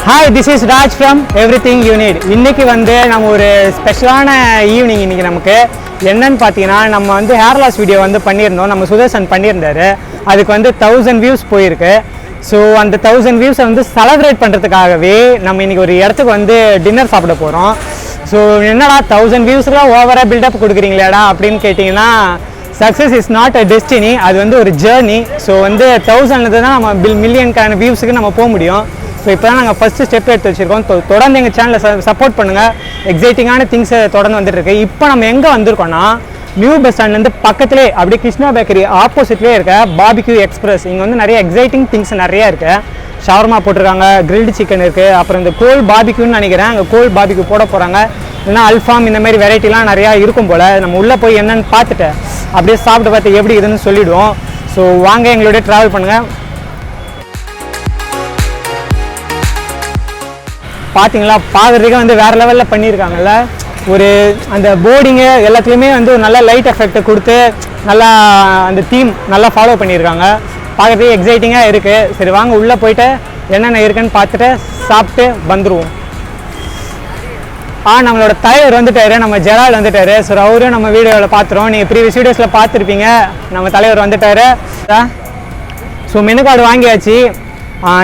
Hi, this is Raj from Everything You Need. இன்னைக்கு வந்து நம்ம ஒரு ஸ்பெஷலான ஈவினிங் இன்னைக்கு நமக்கு என்னன்னு பார்த்தீங்கன்னா நம்ம வந்து ஹேர் லாஸ் வீடியோ வந்து பண்ணியிருந்தோம். நம்ம சுதர்சன் பண்ணியிருந்தாரு. அதுக்கு வந்து 1000 வியூஸ் போயிருக்கு. ஸோ அந்த 1000 வியூஸை வந்து செலிப்ரேட் பண்ணுறதுக்காகவே நம்ம இன்னைக்கு ஒரு இடத்துக்கு வந்து டின்னர் சாப்பிட போகிறோம். ஸோ என்னடா 1000 வியூஸ்லாம் ஓவராக பில்டப் கொடுக்குறீங்களேடா அப்படின்னு கேட்டிங்கன்னா success is not a destiny, அது வந்து ஒரு ஜேர்னி. ஸோ வந்து 1000 தான் நம்ம மில்லியனுக்கான வியூஸுக்கு நம்ம போக முடியும். ஸோ இப்போ தான் நாங்கள் ஃபஸ்ட்டு ஸ்டெப் எடுத்து வச்சுருக்கோம். தொடர்ந்து எங்கள் சேனலை சப்போர்ட் பண்ணுங்கள். எக்ஸைட்டிங்கான திங்ஸை தொடர்ந்து வந்துட்டுருக்கு. இப்போ நம்ம எங்கே வந்திருக்கோன்னா நியூ பஸ் ஸ்டாண்ட்லேருந்து பக்கத்துலேயே அப்படியே கிருஷ்ணா பேக்கரி ஆப்போசிட்லேயே இருக்க BBQ எக்ஸ்பிரஸ். இங்கே வந்து நிறைய எக்ஸைட்டிங் திங்ஸ் நிறையா இருக்குது. ஷவர்மா போட்டிருக்காங்க, கிரில்டு சிக்கன் இருக்குது, அப்புறம் இந்த கோல் BBQன்னு நினைக்கிறேன். அங்கே கோல் BBQ போட போகிறாங்க. இல்லைனா அல்ஃபாம் இந்த மாதிரி வெரைட்டிலாம் நிறையா இருக்கும் போல். நம்ம உள்ளே போய் என்னென்னு பார்த்துட்டு அப்படியே சாப்பிட்டு பார்த்து எப்படி இதுன்னு சொல்லிவிடுவோம். ஸோ வாங்க எங்களோட ட்ராவல் பண்ணுங்கள். பார்த்தீங்களா, பார்க்குறதுக்கே வந்து வேறு லெவலில் பண்ணியிருக்காங்கல்ல. ஒரு அந்த போர்டிங்கு எல்லாத்துலேயுமே வந்து ஒரு நல்ல லைட் எஃபெக்ட் கொடுத்து நல்லா அந்த தீம் நல்லா ஃபாலோ பண்ணியிருக்காங்க. பார்க்குறதுக்கு எக்ஸைட்டிங்காக இருக்குது. சரி வாங்க உள்ளே போயிட்டு என்னென்ன இருக்குன்னு பார்த்துட்டு சாப்பிட்டு வந்துடுவோம். நம்மளோட தலைவர் வந்துட்டார், நம்ம ஜெரால் வந்துட்டார். ஸோ அவரும் நம்ம வீடியோவில் பார்த்துருவோம். நீங்கள் ப்ரீவியஸ் வீடியோஸில் பார்த்துருப்பீங்க. நம்ம தலைவர் வந்துட்டார். ஸோ மெனு கார்டு வாங்கியாச்சு.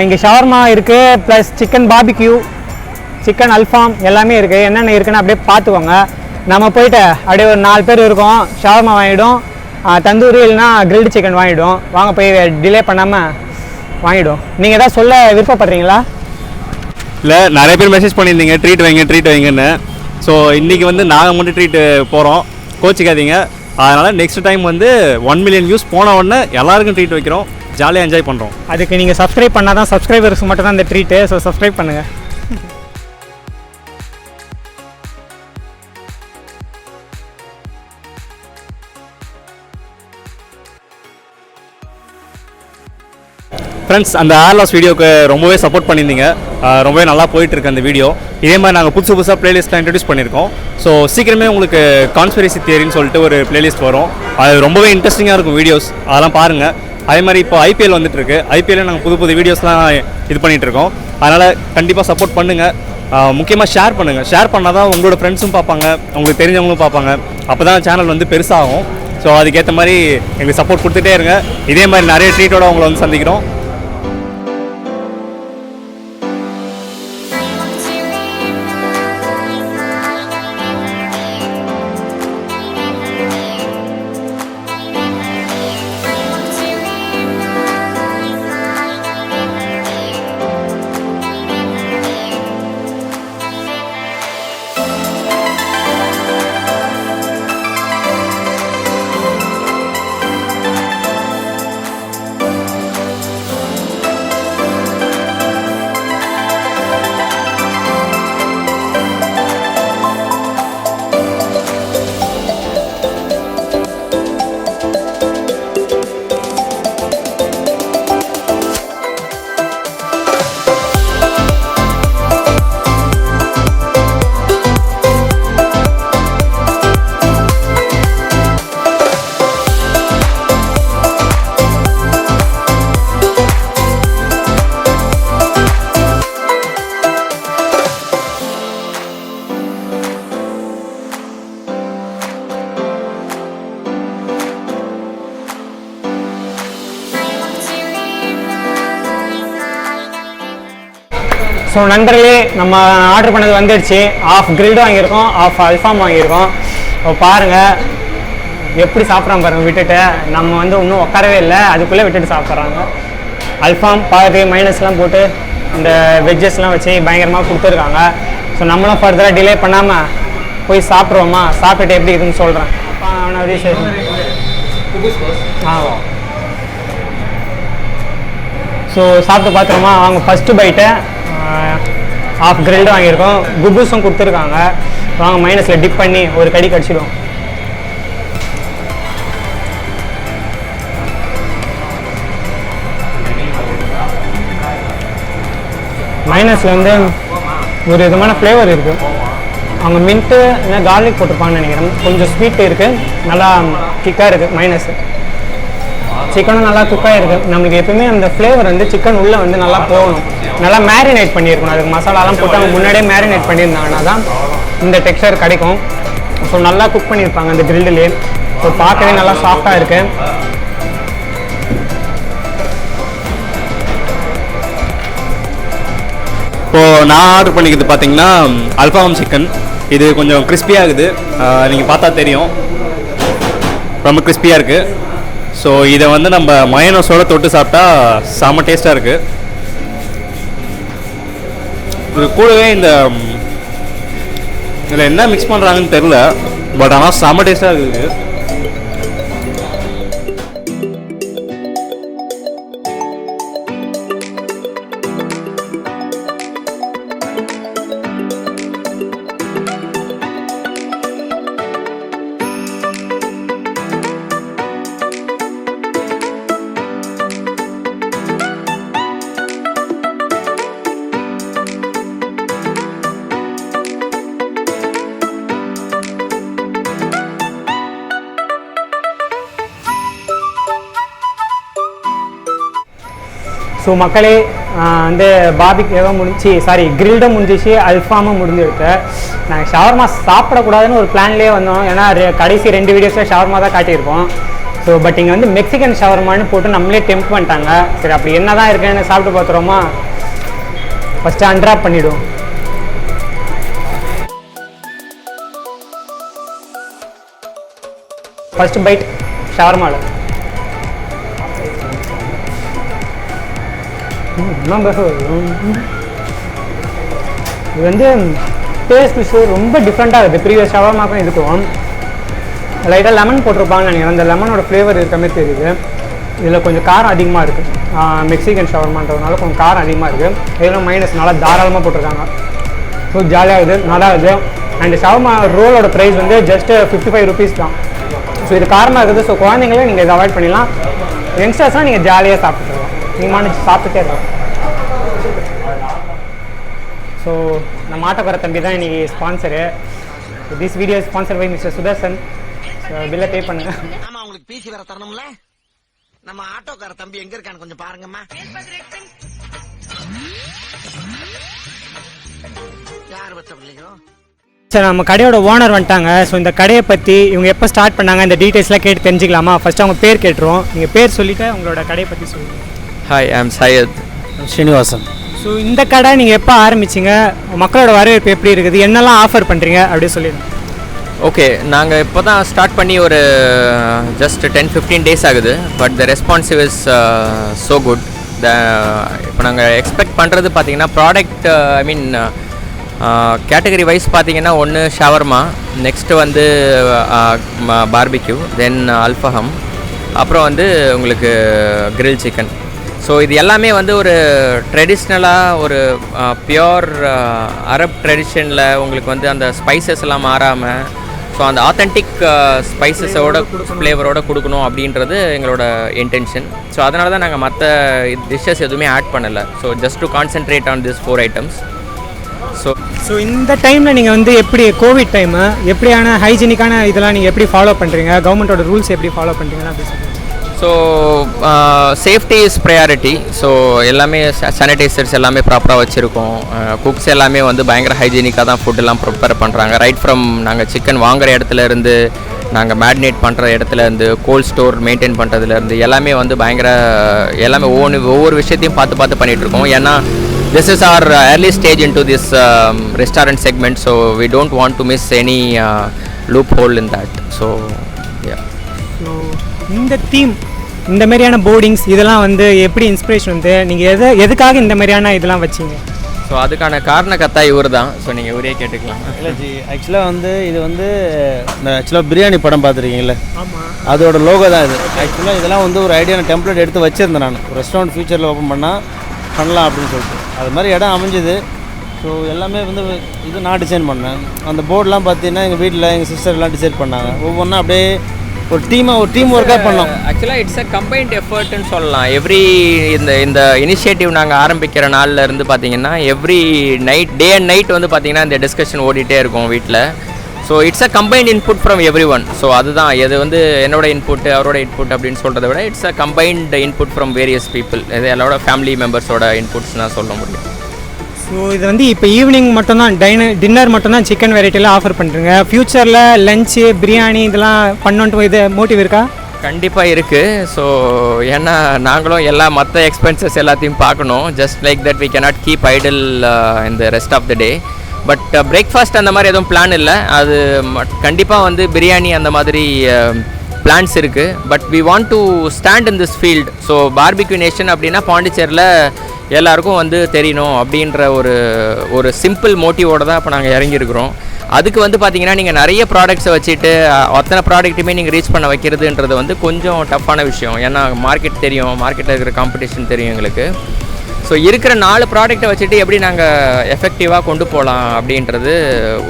இங்கே ஷவர்மா இருக்குது, plus chicken BBQ, chicken Alfaham எல்லாமே இருக்குது. என்னென்ன இருக்குன்னு அப்படியே பார்த்துக்கோங்க. நம்ம போயிட்டு அப்படியே ஒரு 4 பேர் இருக்கோம். ஷவர்மா வாங்கிவிடும், தந்தூரி இல்லைனா கிரில்டு சிக்கன் வாங்கிவிடும். வாங்க போய் டிலே பண்ணாமல் வாங்கிவிடும். நீங்கள் எதாவது சொல்ல விருப்பப்படுறீங்களா? இல்லை, நிறைய பேர் மெசேஜ் பண்ணியிருந்தீங்க ட்ரீட் வைங்கன்னு. ஸோ இன்றைக்கி வந்து நாங்கள் மட்டும் ட்ரீட் போகிறோம், கோச்சிக்காதீங்க. அதனால் நெக்ஸ்ட் டைம் வந்து 1 மில்லியன் வியூஸ் போன உடனே எல்லாருக்கும் ட்ரீட் வைக்கிறோம், ஜாலியாக என்ஜாய் பண்ணுறோம். அதுக்கு நீங்கள் சப்ஸ்கிரைப் பண்ணால் தான், சப்ஸ்கிரைபர்ஸ் மட்டும் தான் இந்த ட்ரீட்டு. ஸோ சப்ஸ்கிரைப் பண்ணுங்கள். ஃப்ரெண்ட்ஸ், அந்த ஹேர் லாஸ் வீடியோக்கு ரொம்பவே சப்போர்ட் பண்ணியிருந்தீங்க. ரொம்பவே நல்லா போயிட்டுருக்கு அந்த வீடியோ. இதே மாதிரி நாங்கள் புதுசாக ப்ளேலிஸ்ட்லாம் இன்ட்ரடியூஸ் பண்ணியிருக்கோம். ஸோ சீக்கிரமே உங்களுக்கு கான்ஸ்பிரசி தியரின்னு சொல்லிட்டு ஒரு ப்ளேலிஸ்ட் வரும். அது ரொம்பவே இன்ட்ரெஸ்டிங்காக இருக்கும் வீடியோஸ், அதெல்லாம் பாருங்கள். அதே மாதிரி இப்போ IPL வந்துட்டுருக்கு. IPL நாங்கள் புது வீடியோஸ்லாம் இது பண்ணிகிட்ருக்கோம். அதனால் கண்டிப்பாக சப்போர்ட் பண்ணுங்கள். முக்கியமாக ஷேர் பண்ணுங்கள். ஷேர் பண்ணால் தான் உங்களோட ஃப்ரெண்ட்ஸும் பார்ப்பாங்க, உங்களுக்கு தெரிஞ்சவங்களும் பார்ப்பாங்க. அப்போ தான் சேனல் வந்து பெருசாகும். ஸோ அதுக்கேற்ற மாதிரி எங்களுக்கு சப்போர்ட் கொடுத்துட்டே இருங்க. இதே மாதிரி நிறைய ட்ரீட்டோட உங்களை வந்து சந்திக்கிறோம். ஸோ நண்பர்களே, நம்ம ஆர்டர் பண்ணது வந்துடுச்சு. ஆஃப் கிரில்டு வாங்கியிருக்கோம், ஆஃப் அல்ஃபாம் வாங்கியிருக்கோம். இப்போ பாருங்கள் எப்படி சாப்பிட்றான் பாருங்கள். விட்டுட்டு நம்ம வந்து இன்னும் உட்காரவே இல்லை, அதுக்குள்ளே விட்டுட்டு சாப்பிட்றாங்க. அல்ஃபாம் பாரு மைனஸ்லாம் போட்டு இந்த வெஜ்ஜஸ்லாம் வச்சு பயங்கரமாக கொடுத்துருக்காங்க. ஸோ நம்மளும் ஃபர்தராக டிலே பண்ணாமல் போய் சாப்பிட்ருவோமா? சாப்பிட்டுட்டு எப்படி இருக்குன்னு சொல்கிறேன். ஸோ சாப்பிட்டு பார்த்துருமா? அவங்க ஃபஸ்ட்டு பைட்டை ஆஃப் கிரில்டு வாங்கியிருக்கோம், குபூஸும் கொடுத்துருக்காங்க. வாங்க மைனஸில் டிப் பண்ணி ஒரு கடி கடிச்சிடுவோம். மைனஸில் வந்து ஒரு விதமான ஃப்ளேவர் இருக்குது. அவங்க மின்ட்டு இல்லை கார்லிக் போட்டிருப்பாங்கன்னு நினைக்கிறேன். கொஞ்சம் ஸ்வீட்டு இருக்குது, நல்லா திக்காக இருக்குது மைனஸு. சிக்கனும் நல்லா குக்காக இருக்குது. நம்மளுக்கு எப்பவுமே அந்த ஃப்ளேவர் வந்து சிக்கன் உள்ளே வந்து நல்லா போகணும். நல்லா மேரினேட் பண்ணியிருக்கணும். அதுக்கு மசாலாலாம் போட்டு அவங்க முன்னாடியே மேரினேட் பண்ணியிருந்தாங்கன்னா தான் இந்த டெக்ஸ்சர் கிடைக்கும். ஸோ நல்லா குக் பண்ணியிருப்பாங்க அந்த கிரில்டுலேயே. ஸோ பார்க்கவே நல்லா சாஃப்டாக இருக்குது. இப்போது நான் ஆர்டர் பண்ணிக்கிறது பார்த்தீங்கன்னா அல்ஃபாம் சிக்கன். இது கொஞ்சம் கிறிஸ்பியாக இருக்குது, நீங்கள் பார்த்தா தெரியும், ரொம்ப கிறிஸ்பியாக இருக்குது. ஸோ இதை வந்து நம்ம மயோனஸோட தொட்டு சாப்பிட்டா செம்ம டேஸ்ட்டாக இருக்குது. இது கூடவே இதில் என்ன மிக்ஸ் பண்ணுறாங்கன்னு தெரில, பட் ஆனால் செம்ம டேஸ்ட்டாக இருக்குது. ஸோ மக்களே வந்து பாபிக்யூவும் முடிஞ்சு, கிரில்டும் முடிஞ்சிச்சு, அல்ஃபாமும் முடிஞ்சிருக்கு. நாங்கள் ஷவர்மா சாப்பிடக்கூடாதுன்னு ஒரு பிளான்லேயே வந்தோம். ஏன்னா கடைசி 2 வீடியோஸில் ஷவர்மா தான் காட்டியிருப்போம். ஸோ பட் இங்கே வந்து மெக்சிகன் ஷவர்மான்னு போட்டு நம்மளே டெம்ப் பண்ணிட்டாங்க. சரி அப்படி என்ன தான் இருக்குன்னு சாப்பிட்டு பார்த்துருவோமா? ஃபஸ்ட்டு அன்ட்ராப் பண்ணிவிடுவோம். ஃபஸ்ட்டு பைட் ஷவர்மாவில். இது வந்து டேஸ்ட் ரொம்ப டிஃப்ரெண்ட்டாக இருக்குது ப்ரீவியஸ் ஷவர்மாக்கும் இதுக்கும். லைட்டாக லெமன் போட்டிருப்பாங்கன்னு நினைக்கிறேன். அந்த லெமனோட ஃப்ளேவர் இருக்க மாதிரி தெரியுது. இதில் கொஞ்சம் காரம் அதிகமாக இருக்குது. மெக்சிகன் ஷவர்மான்றதுனால கொஞ்சம் காரம் அதிகமாக இருக்குது. இதில் மைனஸ் நல்லா தாராளமாக போட்டிருக்காங்க. ஸோ ஜாலியாக இருக்குது, நல்லா இருக்குது. அண்ட் ஷவர்மா ரோலோட ப்ரைஸ் வந்து ஜஸ்ட் 55 ருபீஸ் தான். ஸோ இது காரமாக இருக்குது. ஸோ குழந்தைங்களே நீங்கள் இதை அவாய்ட் பண்ணிடலாம். யங்ஸ்டர்ஸ்னால் நீங்கள் ஜாலியாக சாப்பிட்டுருவோம். நீங்கள் சாப்பிட்டுட்டே இருக்கோம். ஸோ நம்ம ஆட்டோக்கார தம்பி தான் இன்றைக்கி sponsor. This video sponsor by mister Sudarshan. பில்லை பே பண்ணுங்க. ஆமா உங்களுக்கு பிசி வேற தரணும்ல. நம்ம ஆட்டோக்கார தம்பி எங்க இருக்கான்னு கொஞ்சம் பாருங்கம்மா. யார் வச்ச பிள்ளையோ? சார் நம்ம கடையோட ஓனர் வந்துட்டாங்க. ஸோ இந்த கடையை பற்றி இவங்க எப்போ ஸ்டார்ட் பண்ணாங்க இந்த டீட்டெயில்ஸ்லாம் கேட்டு தெரிஞ்சிக்கலாமா? ஃபஸ்ட்டு அவங்க பேர் கேட்டுருவோம். நீங்கள் பேர் சொல்லிவிட்டு உங்களோட கடையை பற்றி சொல்லுங்கள். ஹாய், ஐ ஆம் சையத் ஸ்ரீனிவாசன். ஸோ இந்த கடை நீங்கள் எப்போ ஆரம்பிச்சிங்க? மக்களோட வரவேற்பு எப்படி இருக்குது? என்னெல்லாம் ஆஃபர் பண்ணுறீங்க அப்படி சொல்லிடுங்க. ஓகே, நாங்கள் இப்போ தான் ஸ்டார்ட் பண்ணி ஒரு ஜஸ்ட் 10-15 டேஸ் ஆகுது. But the responsive is so good. இப்போ நாங்கள் எக்ஸ்பெக்ட் பண்ணுறது பார்த்தீங்கன்னா ப்ராடக்ட், ஐ மீன் கேட்டகரி வைஸ் பார்த்தீங்கன்னா ஒன்று ஷவர்மா, நெக்ஸ்ட்டு வந்து பார்பிக்யூ, தென் அல்ஃபஹம், அப்புறம் வந்து உங்களுக்கு கிரில் சிக்கன். ஸோ இது எல்லாமே வந்து ஒரு ட்ரெடிஷ்னலாக ஒரு பியோர் அரப் ட்ரெடிஷனில் உங்களுக்கு வந்து அந்த ஸ்பைசஸ் எல்லாம் மாறாமல், ஸோ அந்த ஆத்தென்டிக் ஸ்பைசஸோட ஃப்ளேவரோடு கொடுக்கணும் அப்படின்றது எங்களோட இன்டென்ஷன். ஸோ அதனால தான் நாங்கள் மற்ற டிஷ்ஷஸ் எதுவுமே ஆட் பண்ணலை. So just to concentrate on this 4 items. So இந்த டைமில் நீங்கள் வந்து எப்படி கோவிட் டைமு எப்படியான ஹைஜீனிக்கான இதெல்லாம் நீங்கள் எப்படி ஃபாலோ பண்ணுறீங்க? கவர்மெண்ட்டோட ரூல்ஸ் எப்படி ஃபாலோ பண்ணுறீங்கன்னா அப்படி சொல்லுங்கள். So safety is priority. So எல்லாமே சானிடைசர்ஸ் எல்லாமே ப்ராப்பராக வச்சுருக்கோம். குக்ஸ் எல்லாமே வந்து பயங்கர ஹைஜீனிக்காக தான் ஃபுட்டெல்லாம் ப்ரிப்பேர் பண்ணுறாங்க. ரைட் ஃப்ரம் நாங்கள் சிக்கன் வாங்குகிற இடத்துலேருந்து, நாங்கள் மேரினேட் பண்ணுற இடத்துலேருந்து, கோல்ட் ஸ்டோர் மெயின்டைன் பண்ணுறதுலேருந்து எல்லாமே வந்து பயங்கர எல்லாமே ஒவ்வொரு விஷயத்தையும் பார்த்து பண்ணிகிட்ருக்கோம். ஏன்னா this is our early stage into this restaurant segment, so we don't want to miss any loophole in that. So yeah. So இந்த தீம், இந்த மாதிரியான போர்டிங்ஸ் இதெல்லாம் வந்து எப்படி இன்ஸ்பிரேஷன் வந்து நீங்கள் எதுக்காக இந்த மாதிரியான இதெல்லாம் வச்சிங்க? ஸோ அதுக்கான காரணக்கர்த்தா இவர் தான். ஸோ நீங்கள் இவரே கேட்டுக்கலாம். இல்லை ஜி, ஆக்சுவலாக வந்து இது வந்து இந்த ஆக்சுவலாக பிரியாணி படம் பார்த்துருக்கீங்களே, ஆமாம், அதோட லோகோ தான் இது. ஆக்சுவலாக இதெல்லாம் வந்து ஒரு ஐடியான டெம்ப்ளேட் எடுத்து வச்சுருந்தேன். நான் ஒரு ரெஸ்டாரண்ட் ஃபியூச்சரில் ஓப்பன் பண்ணலாம் அப்படின்னு சொல்லிட்டு அது மாதிரி இடம் அமைஞ்சுது. ஸோ எல்லாமே வந்து இது நான் டிசைன் பண்ணேன். அந்த போர்டெலாம் பார்த்தீங்கன்னா எங்கள் வீட்டில் எங்கள் சிஸ்டர் எல்லாம் டிசைன் பண்ணாங்க. ஒவ்வொன்றா அப்படியே ஒரு டீம் ஒர்க்காக பண்ணோம். ஆக்சுவலாக இட்ஸ் அ கம்பைன்ட் எஃபர்ட்னு சொல்லலாம். எவ்ரி இந்த இனிஷியேட்டிவ் நாங்கள் ஆரம்பிக்கிற நாளில் இருந்து பார்த்தீங்கன்னா every night, day and night வந்து பார்த்தீங்கன்னா இந்த டிஸ்கஷன் ஓடிட்டே இருக்கும் வீட்டில். So it's a combined input from every one. So அதுதான் இது வந்து என்னோட இன்புட் அவரோட இன்புட் அப்படின்னு சொல்கிறத விட it's a combined input from various people. இது என்னோட ஃபேமிலி மெம்பர்ஸோட இன்புட்ஸ் நான் சொல்ல முடியும். ஸோ இது வந்து இப்போ ஈவினிங் மட்டும்தான் டின்னர் மட்டும்தான் சிக்கன் வெரைட்டிலாம் ஆஃபர் பண்ணுறீங்க. ஃப்யூச்சரில் லஞ்சு பிரியாணி இதெல்லாம் பண்ணணுன்ட்டு இது மோட்டிவ் இருக்கா? கண்டிப்பாக இருக்குது. ஸோ ஏன்னா நாங்களும் எல்லா மற்ற எக்ஸ்பென்சஸ் எல்லாத்தையும் பார்க்கணும். Just like that we cannot keep idle in the rest of the day. But breakfast அந்த மாதிரி எதுவும் பிளான் இல்லை. அது கண்டிப்பாக வந்து பிரியாணி அந்த மாதிரி பிளான்ஸ் இருக்குது. But we want to stand in this field. So barbecue nation அப்படின்னா பாண்டிச்சேரியில் எல்லாருக்கும் வந்து தெரியணும் அப்படின்ற ஒரு சிம்பிள் மோட்டிவோடு தான் இப்போ நாங்கள் இறங்கியிருக்கிறோம். அதுக்கு வந்து பார்த்திங்கன்னா நீங்கள் நிறைய ப்ராடக்ட்ஸை வச்சுட்டு அத்தனை ப்ராடக்ட்டுமே நீங்கள் ரீச் பண்ண வைக்கிறதுன்றது வந்து கொஞ்சம் டஃப்பான விஷயம். ஏன்னா மார்க்கெட் தெரியும், மார்க்கெட்டில் இருக்கிற காம்படிஷன் தெரியும் எங்களுக்கு. ஸோ இருக்கிற 4 ப்ராடக்ட்டை வச்சுட்டு எப்படி நாங்கள் எஃபெக்டிவாக கொண்டு போகலாம் அப்படின்றது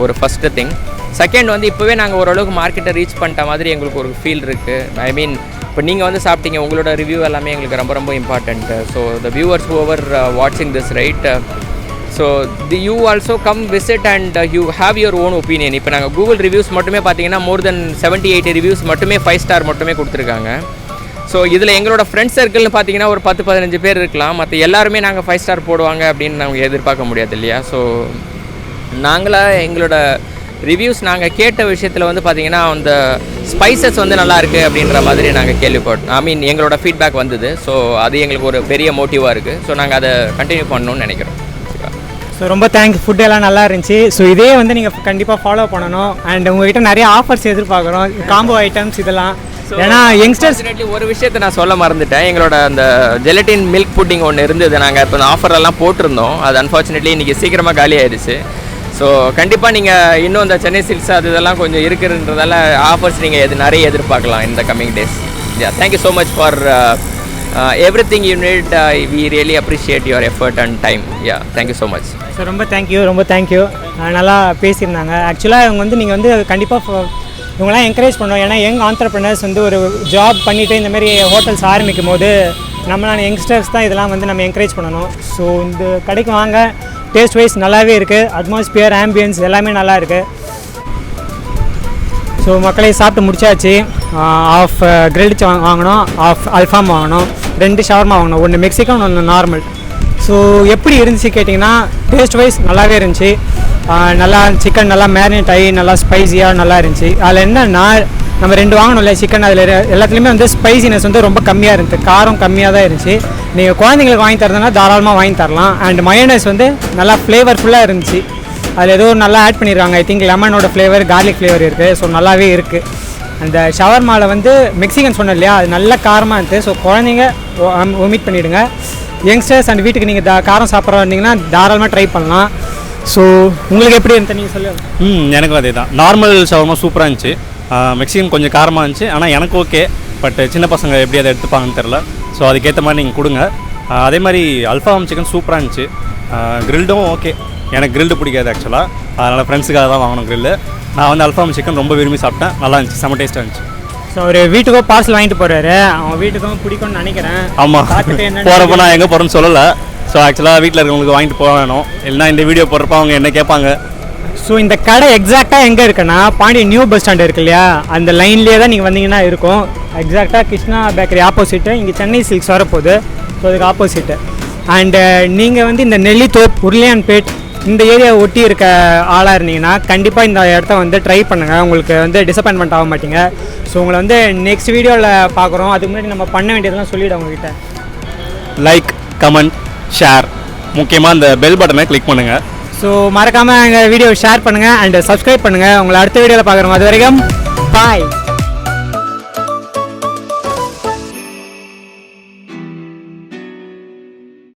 ஒரு ஃபஸ்ட்டு திங். செகண்ட் வந்து இப்போவே நாங்கள் ஓரளவுக்கு மார்க்கெட்டை ரீச் பண்ணிட்ட மாதிரி எங்களுக்கு ஒரு ஃபீல் இருக்குது. ஐ மீன் இப்போ நீங்கள் வந்து சாப்பிட்டீங்க, உங்களோட ரிவ்யூ எல்லாமே எங்களுக்கு ரொம்ப ரொம்ப important. So the viewers over வாட்சிங் this right, so you also come visit and you have your own opinion. இப்போ நாங்கள் கூகுள் ரிவ்யூஸ் மட்டுமே பார்த்தீங்கன்னா மோர் தென் 70-80 ரிவ்யூஸ் மட்டுமே 5 ஸ்டார் மட்டுமே கொடுத்துருக்காங்க. ஸோ இதில் எங்களோட ஃப்ரெண்ட்ஸ் சர்க்கிள்னு பார்த்தீங்கன்னா ஒரு 10-15 பேர் இருக்கலாம். மற்ற எல்லாருமே நாங்கள் 5 ஸ்டார் போடுவாங்க அப்படின்னு நாங்கள் எதிர்பார்க்க முடியாது இல்லையா? ஸோ நாங்களாக எங்களோட ரிவ்யூஸ் நாங்கள் கேட்ட விஷயத்தில் வந்து பார்த்திங்கன்னா அந்த ஸ்பைசஸ் வந்து நல்லா இருக்குது அப்படின்ற மாதிரி நாங்கள் கேள்விப்பட்டோம். ஐ மீன் எங்களோட ஃபீட்பேக் வந்தது. ஸோ அது எங்களுக்கு ஒரு பெரிய மோட்டிவாக இருக்குது. ஸோ நாங்கள் அதை கண்டினியூ பண்ணணும்னு நினைக்கிறோம். ஸோ ரொம்ப தேங்க்ஸ். ஃபுட் எல்லாம் நல்லா இருந்துச்சு. ஸோ இதே வந்து நீங்கள் கண்டிப்பாக ஃபாலோ பண்ணணும். அண்ட் உங்கள்கிட்ட நிறைய ஆஃபர்ஸ் எதிர்பார்க்குறோம், காம்போ ஐட்டம்ஸ் இதெல்லாம். ஏன்னா யங்ஸ்டர்ஸ் ஒரு விஷயத்தை நான் சொல்ல மறந்துட்டேன். எங்களோட அந்த ஜெலட்டின் மில்க் புட்டிங் ஒன்று இருந்தது. நாங்கள் இப்போ அந்த ஆஃபரெல்லாம் போட்டிருந்தோம். அது அன்ஃபார்ச்சுனேட்லி இன்றைக்கி சீக்கிரமாக காலி ஆயிடுச்சு. ஸோ கண்டிப்பாக நீங்கள் இன்னும் இந்த சென்னை சில்க்ஸ் அது இதெல்லாம் கொஞ்சம் இருக்குன்றதால ஆஃபர்ஸ் நீங்கள் நிறைய எதிர்பார்க்கலாம் இந்த coming days. Thank you so much for everything YouNeed. We really appreciate your effort and time. Thank you so much. So ரொம்ப தேங்க்யூ. நல்லா பேசியிருந்தாங்க. ஆக்சுவலாக இவங்க வந்து நீங்கள் வந்து கண்டிப்பாக இவங்களாம் என்கரேஜ் பண்ணுவோம். ஏன்னா யங் ஆண்டர்ப்ரனர்ஸ் வந்து ஒரு ஜாப் பண்ணிவிட்டு இந்தமாரி ஹோட்டல்ஸ் ஆரம்பிக்கும் போது நம்மளான யங்ஸ்டர்ஸ் தான் இதெல்லாம் வந்து நம்ம என்கரேஜ் பண்ணணும். ஸோ இந்த கடைக்கு வாங்க, டேஸ்ட் வைஸ் நல்லாவே இருக்குது. அட்மாஸ்பியர், ஆம்பியன்ஸ் எல்லாமே நல்லா இருக்குது. ஸோ மக்களை சாப்பிட்டு முடிச்சாச்சு. ஆஃப் கிரில்டு வாங்கினோம், ஆஃப் அல்ஃபாம் வாங்கினோம், 2 ஷவர்மா வாங்கினோம், 1 மெக்சிகன் 1 நார்மல். ஸோ எப்படி இருந்துச்சு கேட்டிங்கன்னா டேஸ்ட் வைஸ் நல்லாவே இருந்துச்சு. நல்லா சிக்கன் நல்லா மேரினேட் ஆகி நல்லா ஸ்பைஸியாக நல்லா இருந்துச்சு. அதில் என்னென்னா நம்ம 2 வாங்கணும்ல சிக்கன், அதில் எல்லாத்துலேயுமே வந்து ஸ்பைசினஸ் வந்து ரொம்ப கம்மியாக இருந்துச்சு, காரம் கம்மியாக தான் இருந்துச்சு. நீங்கள் குழந்தைங்களுக்கு வாங்கி தரதுனா தாராளமாக வாங்கி தரலாம். அண்ட் மயோனைஸ் வந்து நல்லா ஃப்ளேவர்ஃபுல்லாக இருந்துச்சு. அதில் ஏதோ நல்லா ஆட் பண்ணியிருக்காங்க. ஐ திங்க் லெமனோட ஃப்ளேவர், கார்லிக் ஃப்ளேவர் இருக்குது. ஸோ நல்லாவே இருக்குது. அந்த ஷவர்மாவில் வந்து மெக்சிகன் சொன்னேன் இல்லையா, அது நல்ல காரமாக இருந்துச்சு. ஸோ குழந்தைங்க ஒமிட் பண்ணிவிடுங்க. யங்ஸ்டர்ஸ் அண்ட் வீட்டுக்கு நீங்கள் காரம் சாப்பிட்ற வந்தீங்கன்னா தாராளமாக ட்ரை பண்ணலாம். ஸோ உங்களுக்கு எப்படி இருந்துச்சு நீங்கள் சொல்லுங்கள். எனக்கும் அதே தான். நார்மல் ஷவர்மா சூப்பராக இருந்துச்சு. மெக்சிகன் கொஞ்சம் காரமாக இருந்துச்சு. ஆனால் எனக்கு ஓகே. பட் சின்ன பசங்க எப்படி அதை எடுத்துப்பாங்கன்னு தெரில. ஸோ அதுக்கேற்ற மாதிரி நீங்கள் கொடுங்க. அதே மாதிரி அல்ஃபாம் சிக்கன் சூப்பராக இருந்துச்சு. கிரில்டும் ஓகே. எனக்கு கிரில்டு பிடிக்காது ஆக்சுவலாக. அதனால் ஃப்ரெண்ட்ஸுக்காக தான் வாங்கணும் கிரில்லு. நான் வந்து அல்ஃபாம் சிக்கன் ரொம்ப விரும்பி சாப்பிட்டேன். நல்லா இருந்துச்சு, செம்ம டேஸ்ட்டாக இருந்துச்சு. ஸோ ஒரு வீட்டுக்கும் பார்சல் வாங்கிட்டு போகிறாரு. அவன் வீட்டுக்கும் பிடிக்கும்னு நினைக்கிறேன். ஆமாம், போகிறப்ப நான் எங்கே போகிறேன்னு சொல்லலை. ஸோ ஆக்சுவலாக வீட்டில் இருக்கவங்களுக்கு வாங்கிட்டு போக வேணும். இல்லைனா இந்த வீடியோ போடுறப்ப அவங்க என்ன கேட்பாங்க. ஸோ இந்த கடை எக்ஸாக்டாக எங்கே இருக்குன்னா பாண்டி நியூ பஸ் ஸ்டாண்ட் இருக்கு இல்லையா, அந்த லைன்லேயே தான் நீங்கள் வந்தீங்கன்னா இருக்கும். எக்ஸாக்டாக கிருஷ்ணா பேக்கரி ஆப்போசிட்டு. இங்கே சென்னை சில்க்ஸ் வரப்போகுது. ஸோ அதுக்கு ஆப்போசிட்டு. அண்டு நீங்கள் வந்து இந்த நெல்லித்தோப், உருளையான்பேட் இந்த ஏரியா ஒட்டி இருக்க ஆளாக இருந்தீங்கன்னா கண்டிப்பாக இந்த இடத்த வந்து ட்ரை பண்ணுங்கள். உங்களுக்கு வந்து டிசப்பாயின்மெண்ட் ஆக மாட்டீங்க. ஸோ உங்களை வந்து நெக்ஸ்ட் வீடியோவில் பார்க்குறோம். அதுக்கு முன்னாடி நம்ம பண்ண வேண்டியதெல்லாம் சொல்லிவிடும் உங்ககிட்ட. லைக், கமெண்ட், ஷேர், முக்கியமாக அந்த பெல் பட்டனை கிளிக் பண்ணுங்கள். ஸோ மறக்காமல் எங்கள் வீடியோ ஷேர் பண்ணுங்கள் அண்ட் சப்ஸ்கிரைப் பண்ணுங்கள். உங்களை அடுத்த வீடியோவில் பார்க்குறோம். அது வரைக்கும் பாய்.